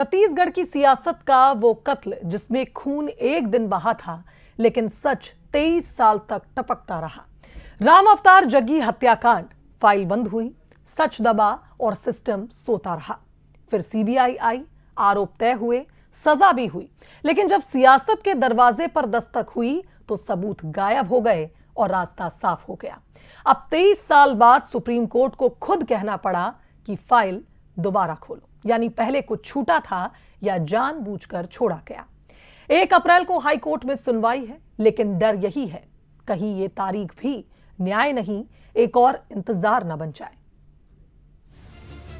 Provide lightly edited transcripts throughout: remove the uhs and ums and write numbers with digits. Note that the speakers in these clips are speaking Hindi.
छत्तीसगढ़ की सियासत का वो कत्ल जिसमें खून एक दिन बहा था, लेकिन सच 23 साल तक टपकता रहा। राम अवतार जग्गी हत्याकांड, फाइल बंद हुई, सच दबा और सिस्टम सोता रहा। फिर सीबीआई आई, आरोप तय हुए, सजा भी हुई, लेकिन जब सियासत के दरवाजे पर दस्तक हुई तो सबूत गायब हो गए और रास्ता साफ हो गया। अब 23 साल बाद सुप्रीम कोर्ट को खुद कहना पड़ा कि फाइल दोबारा खोलो, यानी पहले कुछ छूटा था या जानबूझकर छोड़ा गया। 1 अप्रैल को हाई कोर्ट में सुनवाई है, लेकिन डर यही है कहीं ये तारीख भी न्याय नहीं, एक और इंतजार न बन जाए।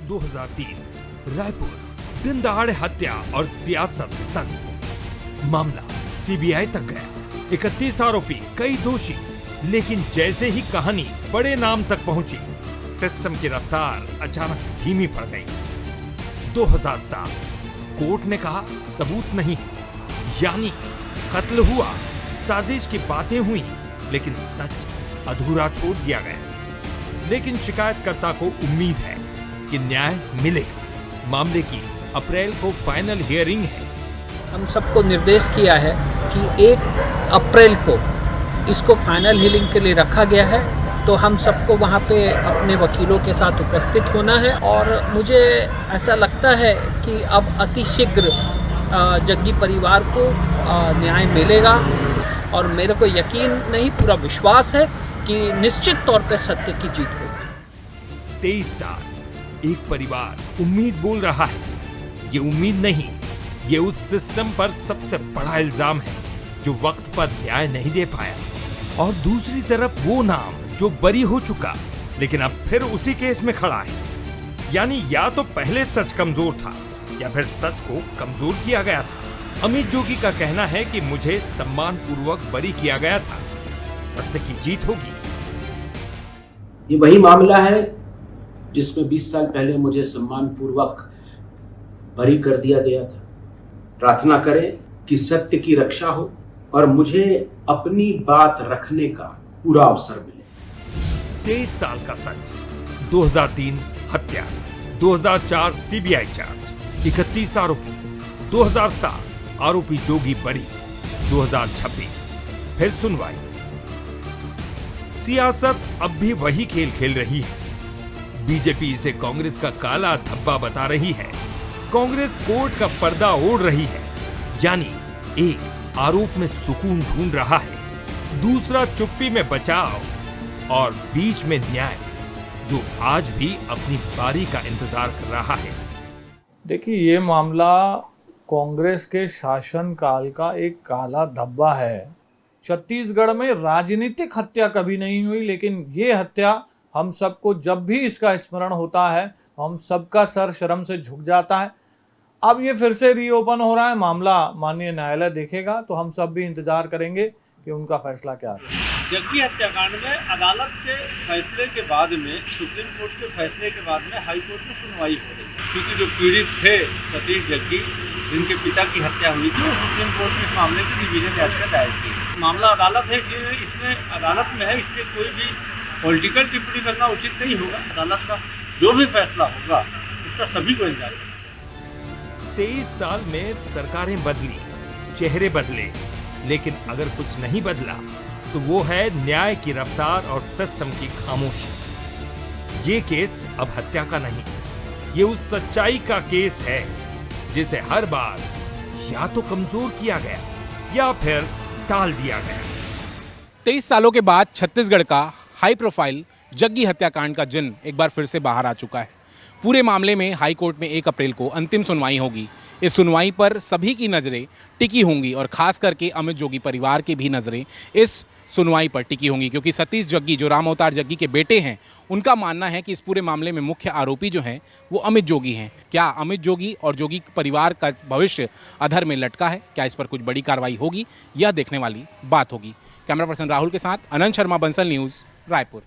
2003 रायपुर, दिन दहाड़े हत्या और सियासत संग। मामला सीबीआई तक गया, 31 आरोपी, कई दोषी, लेकिन जैसे ही कहानी बड़े नाम तक पहुंची, सिस्टम की रफ्तार अचानक धीमी पड़ गई। 2007 कोर्ट ने कहा सबूत नहीं, यानी कत्ल हुआ, साजिश की बातें हुई, लेकिन सच अधूरा छोड़ दिया गया। लेकिन शिकायतकर्ता को उम्मीद है कि न्याय मिलेगा। मामले की अप्रैल को फाइनल हियरिंग है। हम सबको निर्देश किया है कि 1 अप्रैल को इसको फाइनल हियरिंग के लिए रखा गया है, तो हम सबको वहाँ पे अपने वकीलों के साथ उपस्थित होना है। और मुझे ऐसा लगता है कि अब अतिशीघ्र जग्गी परिवार को न्याय मिलेगा और मेरे को यकीन नहीं, पूरा विश्वास है कि निश्चित तौर पे सत्य की जीत होगी। 23 साल, एक परिवार उम्मीद बोल रहा है। ये उम्मीद नहीं, ये उस सिस्टम पर सबसे बड़ा इल्जाम है जो वक्त पर न्याय नहीं दे पाया। और दूसरी तरफ वो नाम जो बरी हो चुका, लेकिन अब फिर उसी केस में खड़ा है। यानी या तो पहले सच कमजोर था या फिर सच को कमजोर किया गया था। अमित जोगी का कहना है कि मुझे सम्मान पूर्वक बरी किया गया था, सत्य की जीत होगी। ये वही मामला है जिसमें 20 साल पहले मुझे सम्मान पूर्वक बरी कर दिया गया था। प्रार्थना करें कि सत्य की रक्षा हो और मुझे अपनी बात रखने का पूरा अवसर मिले। 23 साल का सच, 2003 हत्या, 2004 सीबीआई चार्ज, 31 आरोपी, 2007 आरोपी जोगी बरी, 2026 फिर सुनवाई। सियासत अब भी वही खेल खेल रही है। बीजेपी इसे कांग्रेस का काला धब्बा बता रही है। कांग्रेस कोर्ट का पर्दा ओढ़ रही है, यानी एक आरोप में सुकून ढूंढ रहा है, दूसरा चुप्पी में बचाव और बीच में न्याय, जो आज भी अपनी बारी का इंतजार कर रहा है। देखिए, ये मामला कांग्रेस के शासनकाल का एक काला धब्बा है। छत्तीसगढ़ में राजनीतिक हत्या कभी नहीं हुई, लेकिन ये हत्या हम सबको जब भी इसका स्मरण होता है, हम सबका सर शर्म से झुक जाता है। अब ये फिर से रीओपन हो रहा है, मामला माननीय न्यायालय देखेगा, तो हम सब भी इंतजार करेंगे कि उनका फैसला क्या है। जग्गी हत्याकांड में अदालत के फैसले के बाद में, सुप्रीम कोर्ट के फैसले के बाद में हाई कोर्ट में सुनवाई हो रही है, क्योंकि जो पीड़ित थे सतीश जग्गी, जिनके पिता की हत्या हुई थी, सुप्रीम कोर्ट में इस मामले की डिवीजन याचिका दायर की। मामला अदालत है, इसमें अदालत में है, इसलिए कोई भी पॉलिटिकल टिप्पणी करना उचित नहीं होगा। अदालत का जो भी फैसला होगा उसका सभी को इंतजार है। 23 साल में सरकारें बदली, चेहरे बदले, लेकिन अगर कुछ नहीं बदला तो वो है न्याय की रफ्तार और सिस्टम की खामोशी। ये केस अब हत्या का नहीं, ये उस सच्चाई का केस है जिसे हर बार या तो कमजोर किया गया या फिर टाल दिया गया। 23 सालों के बाद छत्तीसगढ़ का हाई प्रोफाइल जग्गी हत्याकांड का जिन एक बार फिर से बाहर आ चुका है। पूरे मामले में हाई कोर्ट में 1 अप्रैल को अंतिम सुनवाई होगी। इस सुनवाई पर सभी की नज़रें टिकी होंगी और खास करके अमित जोगी परिवार की भी नज़रें इस सुनवाई पर टिकी होंगी, क्योंकि सतीश जग्गी जो राम अवतार जग्गी के बेटे हैं, उनका मानना है कि इस पूरे मामले में मुख्य आरोपी जो हैं वो अमित जोगी हैं। क्या अमित जोगी और जोगी परिवार का भविष्य अधर में लटका है? क्या इस पर कुछ बड़ी कार्रवाई होगी? यह देखने वाली बात होगी। कैमरा पर्सन राहुल के साथ अनंत शर्मा, बंसल न्यूज़, रायपुर।